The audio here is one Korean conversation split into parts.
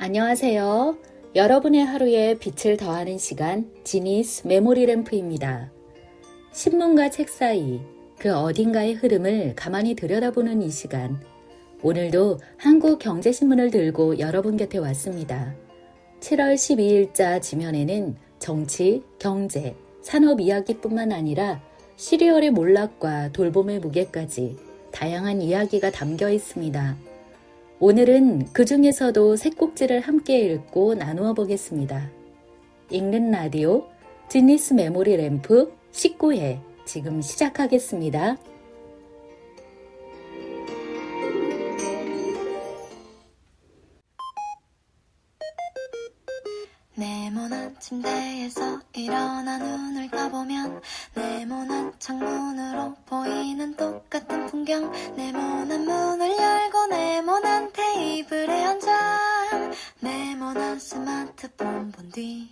안녕하세요. 여러분의 하루에 빛을 더하는 시간 지니스 메모리 램프입니다. 신문과 책 사이 그 어딘가의 흐름을 가만히 들여다보는 이 시간, 오늘도 한국경제신문을 들고 여러분 곁에 왔습니다. 7월 12일자 지면에는 정치, 경제, 산업 이야기뿐만 아니라 시리얼의 몰락과 돌봄의 무게까지 다양한 이야기가 담겨 있습니다. 오늘은 그 중에서도 세 꼭지를 함께 읽고 나누어 보겠습니다. 읽는 라디오 지니스 메모리 램프 19회 지금 시작하겠습니다. 네모난 침대에서 일어나 눈을 떠보면 네모난 창문으로 보이는 똑같은 풍경. 네모난 문을 열고 네모난 테이블에 앉아 네모난 스마트폰 본 뒤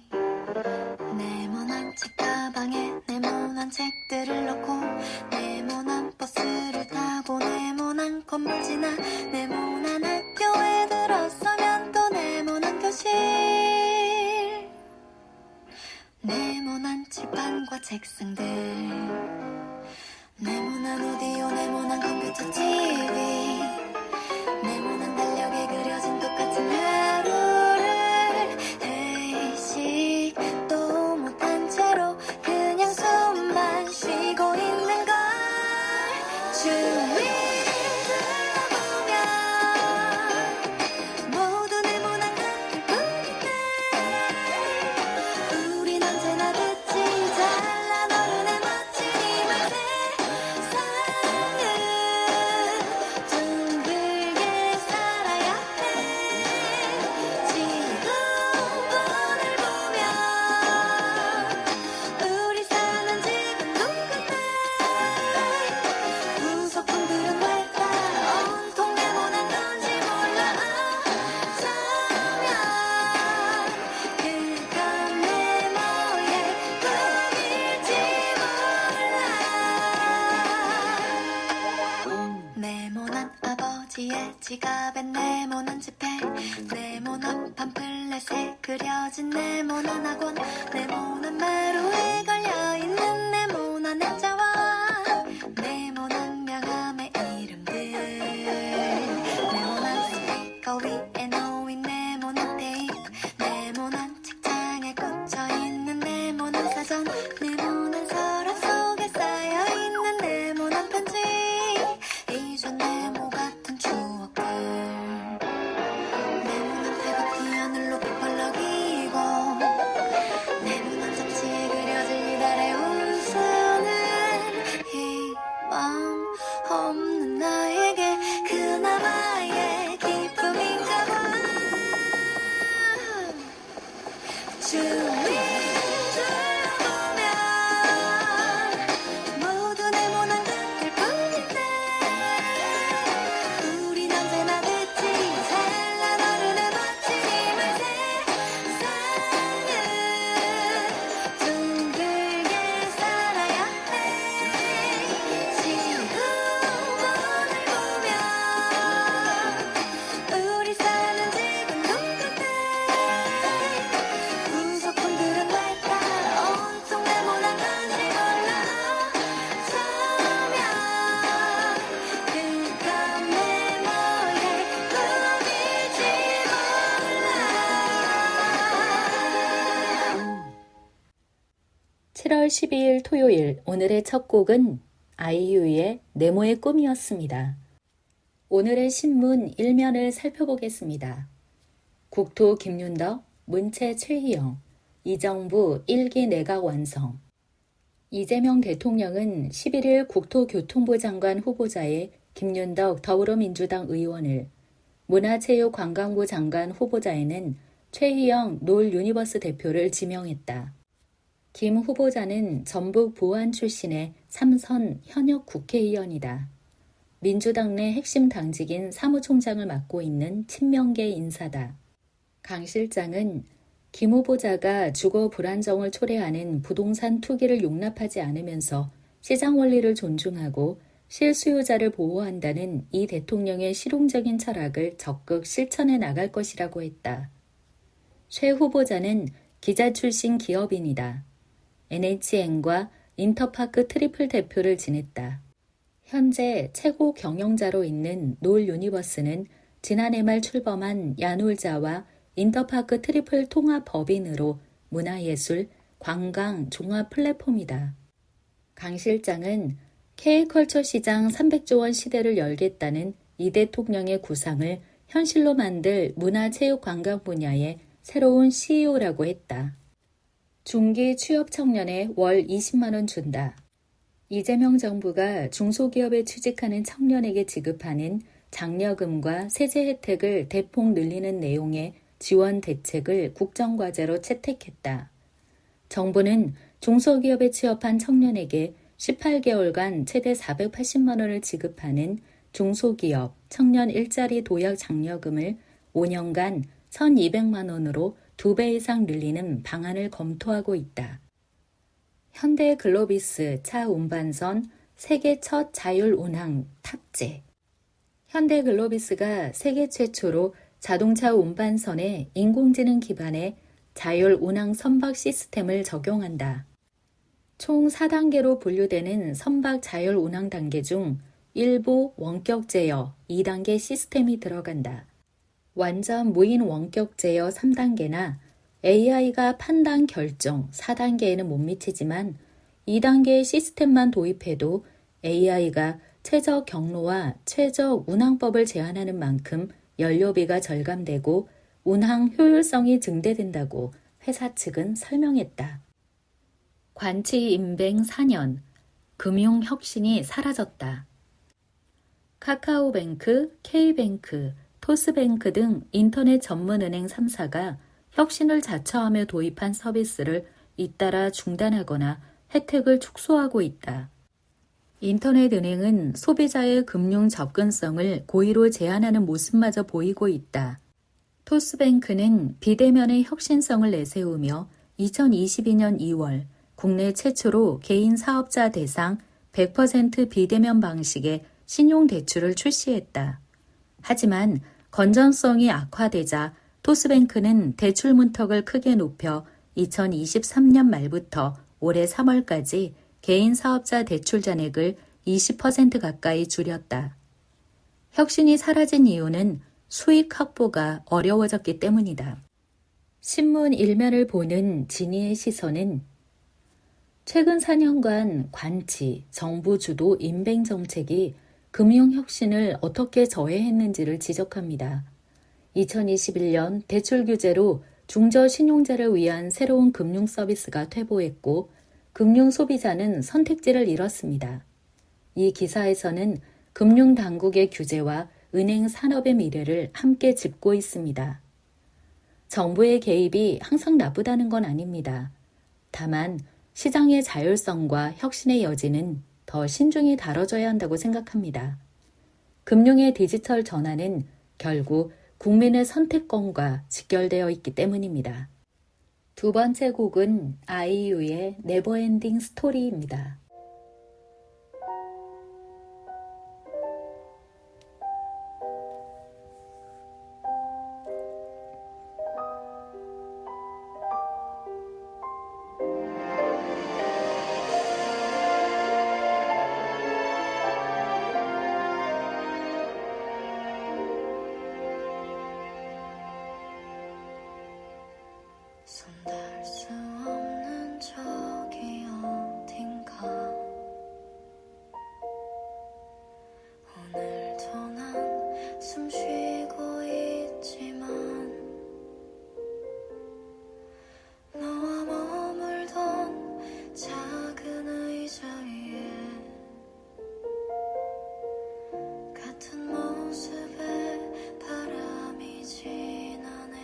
네모난 책가방에 네모난 책들을 넣고 네모난 버스를 타고 네모난 건물 지나 네모난 학교에 들어서면 또 네모난 교실. 네모난 칠판과 책상들 네모난 오디오 네모난 컴퓨터 TV 네모난 달력에 그려진 똑같은 하루를 회식도 못한 채로 그냥 숨만 쉬고 있는 걸 주위 모두 네모난 것들 뿐인데 우린 언제나 듣지 잘난 어른의 멋진 이말 세상은 둥글게 살아야 해. 지구본을 보면 우리 사는 집은 똑같네. 구석통들은 왜 다 온통 네모난 건지 몰라. 어쩌면 그건 네모의 꿈일지 몰라. 네모난 아버지의 지갑에 네모난 지폐 네모난 팜플렛에 그려진 네모난 학원 네모난 마루에 걸려있는 네모난 액자와 네모난 명함의 이름들 네모난 스피커 위에 놓인 네모난 테이프 네모난 책장에 꽂혀있는 네모난 사전 네모난 서랍 속에 쌓여있는 네모난 편지 이전 네모 같은 추억들 네모난 팔굽히 하늘로 펄럭이고 네모난 잡지에 그려질 달의 운수는 희망 없는 나에게 그나마의 기쁨인가 봐. 주위 둘러보면 모두 네모난 것들 뿐인데 우린 언제나 듣지 잘난 어른의 멋진 이말 세상은 둥글게 살아야 해. 지구본을 보면 우리 사는 집은 똑같네. 구석통들은 왜 다 온통 네모난 건지 몰라. 어쩌면 그건 네모의 꿈일지 몰라. 7월 12일 토요일 오늘의 첫 곡은 아이유의 네모의 꿈이었습니다. 오늘의 신문 1면을 살펴보겠습니다. 국토 김윤덕, 문체 최희영, 이정부 1기 내각 완성. 이재명 대통령은 11일 국토교통부 장관 후보자에 김윤덕 더불어민주당 의원을, 문화체육관광부 장관 후보자에는 최희영 놀 유니버스 대표를 지명했다. 김 후보자는 전북 보안 출신의 3선 현역 국회의원이다. 민주당 내 핵심 당직인 사무총장을 맡고 있는 친명계 인사다. 강 실장은 김 후보자가 주거 불안정을 초래하는 부동산 투기를 용납하지 않으면서 시장 원리를 존중하고 실수요자를 보호한다는 이 대통령의 실용적인 철학을 적극 실천해 나갈 것이라고 했다. 최 후보자는 기자 출신 기업인이다. NHN과 인터파크 트리플 대표를 지냈다. 현재 최고 경영자로 있는 놀 유니버스는 지난해 말 출범한 야놀자와 인터파크 트리플 통합 법인으로 문화예술, 관광 종합 플랫폼이다. 강 실장은 K컬처 시장 300조 원 시대를 열겠다는 이 대통령의 구상을 현실로 만들 문화체육관광 분야의 새로운 CEO라고 했다. 중기 취업 청년에 월 20만 원 준다. 이재명 정부가 중소기업에 취직하는 청년에게 지급하는 장려금과 세제 혜택을 대폭 늘리는 내용의 지원 대책을 국정과제로 채택했다. 정부는 중소기업에 취업한 청년에게 18개월간 최대 480만 원을 지급하는 중소기업 청년 일자리 도약 장려금을 5년간 1,200만 원으로 2배 이상 늘리는 방안을 검토하고 있다. 현대 글로비스 차 운반선 세계 첫 자율 운항 탑재. 현대 글로비스가 세계 최초로 자동차 운반선에 인공지능 기반의 자율 운항 선박 시스템을 적용한다. 총 4단계로 분류되는 선박 자율 운항 단계 중 일부 원격 제어 2단계 시스템이 들어간다. 완전 무인 원격 제어 3단계나 AI가 판단 결정 4단계에는 못 미치지만 2단계의 시스템만 도입해도 AI가 최적 경로와 최적 운항법을 제안하는 만큼 연료비가 절감되고 운항 효율성이 증대된다고 회사 측은 설명했다. 관치 임뱅 4년, 금융혁신이 사라졌다. 카카오뱅크, K뱅크, 토스뱅크 등 인터넷 전문은행 3사가 혁신을 자처하며 도입한 서비스를 잇따라 중단하거나 혜택을 축소하고 있다. 인터넷 은행은 소비자의 금융 접근성을 고의로 제한하는 모습마저 보이고 있다. 토스뱅크는 비대면의 혁신성을 내세우며 2022년 2월 국내 최초로 개인 사업자 대상 100% 비대면 방식의 신용대출을 출시했다. 하지만 건전성이 악화되자 토스뱅크는 대출 문턱을 크게 높여 2023년 말부터 올해 3월까지 개인 사업자 대출 잔액을 20% 가까이 줄였다. 혁신이 사라진 이유는 수익 확보가 어려워졌기 때문이다. 신문 일면을 보는 진이의 시선은 최근 4년간 관치, 정부 주도 인뱅 정책이 금융혁신을 어떻게 저해했는지를 지적합니다. 2021년 대출 규제로 중저신용자를 위한 새로운 금융 서비스가 퇴보했고 금융 소비자는 선택지를 잃었습니다. 이 기사에서는 금융당국의 규제와 은행 산업의 미래를 함께 짚고 있습니다. 정부의 개입이 항상 나쁘다는 건 아닙니다. 다만 시장의 자율성과 혁신의 여지는 더 신중히 다뤄져야 한다고 생각합니다. 금융의 디지털 전환은 결국 국민의 선택권과 직결되어 있기 때문입니다. 두 번째 곡은 아이유의 네버엔딩 스토리입니다. 손 닿을 수 없는 저기 어딘가 오늘도 난 숨 쉬고 있지만 너와 머물던 작은 의자 위에 같은 모습에 바람이 지나네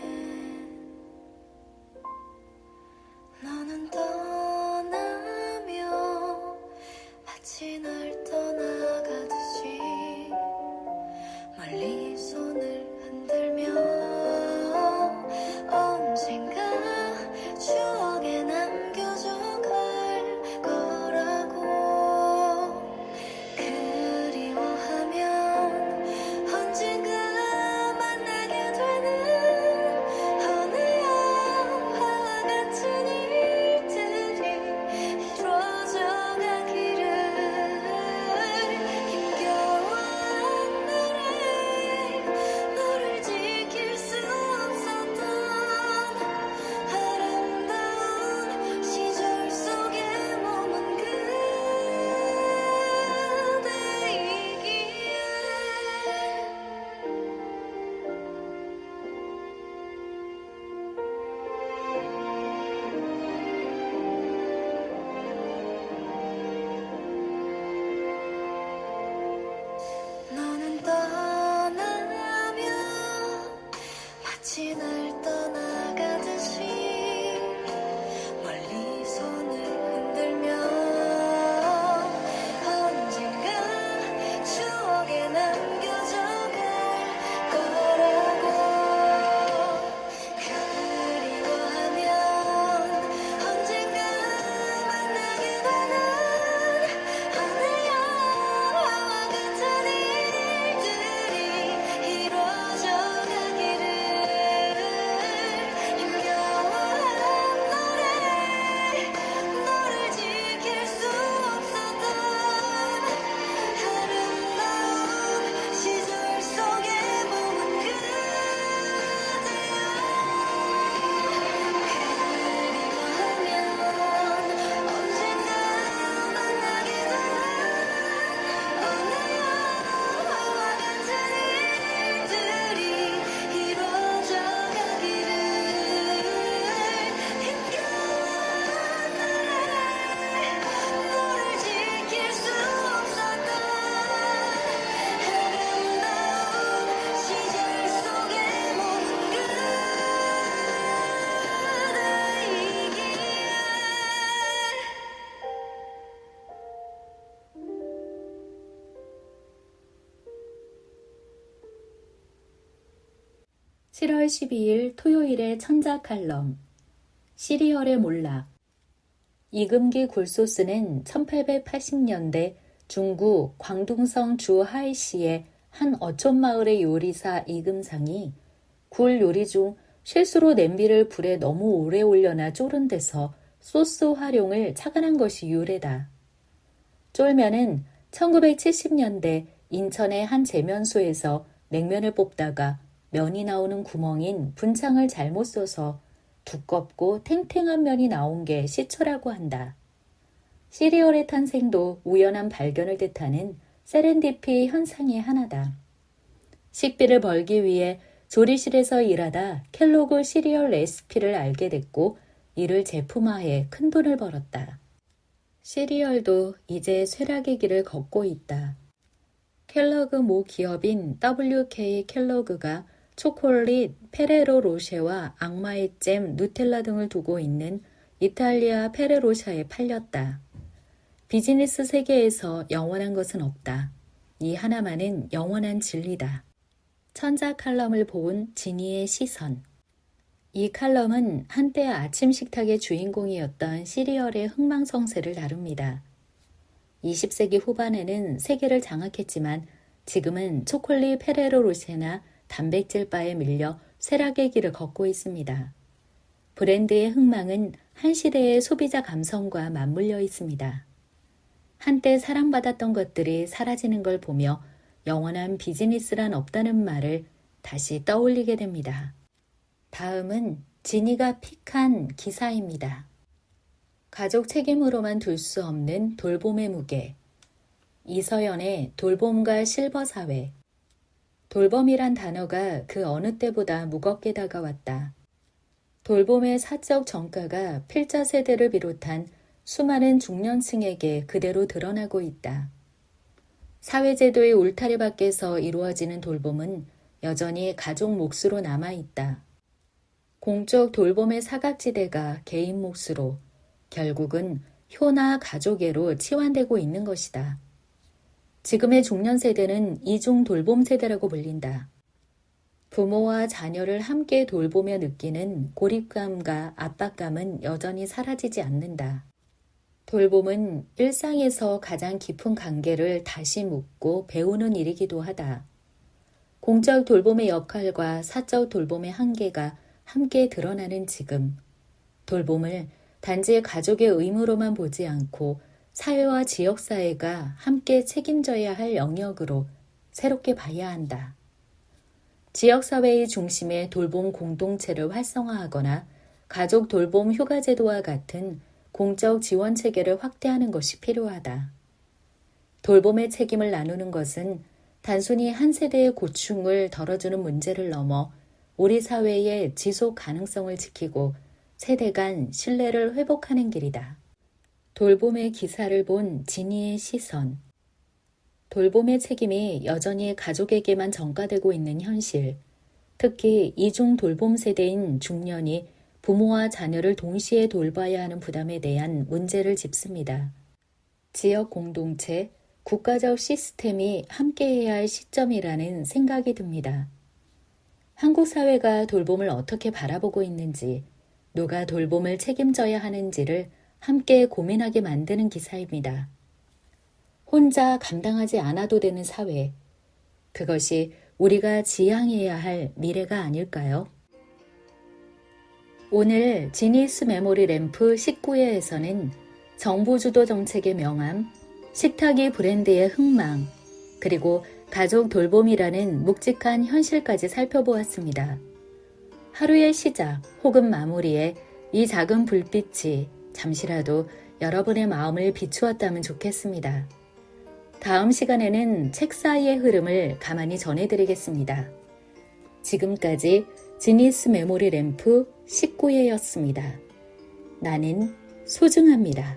빛이 날 떠나가듯이 멀리 손을 흔들며 언젠가 추억에 남겨져갈 거라고 그리워하면 언젠가 만나게 되는 어느 영화와 같은 일들이 이루어져 가기를 힘겨워한 노래 너를 지킬 수 없었던 아름다운 시절 속에 머문 그대여 그리워하면 언젠가 만나게 되는 어느 영화와 같은 일들이 이루어져 가기를 힘겨운 나의 너를 지킬 수 없었던 아름다운 시절 속에 머문 그대이기에 7월 12일 토요일의 천자 칼럼 시리얼의 몰락. 이금기 굴소스는 1880년대 중국 광둥성 주하이시의 한 어촌마을의 요리사 이금상이 굴 요리 중 실수로 냄비를 불에 너무 오래 올려놔 쫄은 데서 소스 활용을 착안한 것이 유래다. 쫄면은 1970년대 인천의 한 제면소에서 냉면을 뽑다가 면이 나오는 구멍인 분창을 잘못 써서 두껍고 탱탱한 면이 나온 게 시초라고 한다. 시리얼의 탄생도 우연한 발견을 뜻하는 세렌디피 현상의 하나다. 식비를 벌기 위해 조리실에서 일하다 켈로그 시리얼 레시피를 알게 됐고 이를 제품화해 큰돈을 벌었다. 시리얼도 이제 쇠락의 길을 걷고 있다. 켈로그 모 기업인 WK 켈로그가 초콜릿, 페레로 로쉐와 악마의 잼, 누텔라 등을 두고 있는 이탈리아 페레로샤에 팔렸다. 비즈니스 세계에서 영원한 것은 없다. 이 하나만은 영원한 진리다. 천자 칼럼을 본 지니의 시선. 이 칼럼은 한때 아침 식탁의 주인공이었던 시리얼의 흥망성쇠를 다룹니다. 20세기 후반에는 세계를 장악했지만 지금은 초콜릿 페레로 로쉐나 단백질 바에 밀려 쇠락의 길을 걷고 있습니다. 브랜드의 흥망은 한 시대의 소비자 감성과 맞물려 있습니다. 한때 사랑받았던 것들이 사라지는 걸 보며 영원한 비즈니스란 없다는 말을 다시 떠올리게 됩니다. 다음은 지니가 픽한 기사입니다. 가족 책임으로만 둘 수 없는 돌봄의 무게. 이서연의 돌봄과 실버 사회. 돌봄이란 단어가 그 어느 때보다 무겁게 다가왔다. 돌봄의 사적 정가가 필자 세대를 비롯한 수많은 중년층에게 그대로 드러나고 있다. 사회제도의 울타리 밖에서 이루어지는 돌봄은 여전히 가족 몫으로 남아있다. 공적 돌봄의 사각지대가 개인 몫으로, 결국은 효나 가족애로 치환되고 있는 것이다. 지금의 중년 세대는 이중 돌봄 세대라고 불린다. 부모와 자녀를 함께 돌보며 느끼는 고립감과 압박감은 여전히 사라지지 않는다. 돌봄은 일상에서 가장 깊은 관계를 다시 묻고 배우는 일이기도 하다. 공적 돌봄의 역할과 사적 돌봄의 한계가 함께 드러나는 지금, 돌봄을 단지 가족의 의무로만 보지 않고 사회와 지역사회가 함께 책임져야 할 영역으로 새롭게 봐야 한다. 지역사회의 중심에 돌봄 공동체를 활성화하거나 가족 돌봄 휴가제도와 같은 공적 지원 체계를 확대하는 것이 필요하다. 돌봄의 책임을 나누는 것은 단순히 한 세대의 고충을 덜어주는 문제를 넘어 우리 사회의 지속 가능성을 지키고 세대 간 신뢰를 회복하는 길이다. 돌봄의 기사를 본 지니의 시선. 돌봄의 책임이 여전히 가족에게만 전가되고 있는 현실. 특히 이중 돌봄 세대인 중년이 부모와 자녀를 동시에 돌봐야 하는 부담에 대한 문제를 짚습니다. 지역 공동체, 국가적 시스템이 함께해야 할 시점이라는 생각이 듭니다. 한국 사회가 돌봄을 어떻게 바라보고 있는지, 누가 돌봄을 책임져야 하는지를 함께 고민하게 만드는 기사입니다. 혼자 감당하지 않아도 되는 사회, 그것이 우리가 지향해야 할 미래가 아닐까요? 오늘 지니스 메모리 램프 19회에서는 정부 주도 정책의 명암, 식탁이 브랜드의 흥망, 그리고 가족 돌봄이라는 묵직한 현실까지 살펴보았습니다. 하루의 시작 혹은 마무리에 이 작은 불빛이 잠시라도 여러분의 마음을 비추었다면 좋겠습니다. 다음 시간에는 책 사이의 흐름을 가만히 전해드리겠습니다. 지금까지 지니스 메모리 램프 19회였습니다. 나는 소중합니다.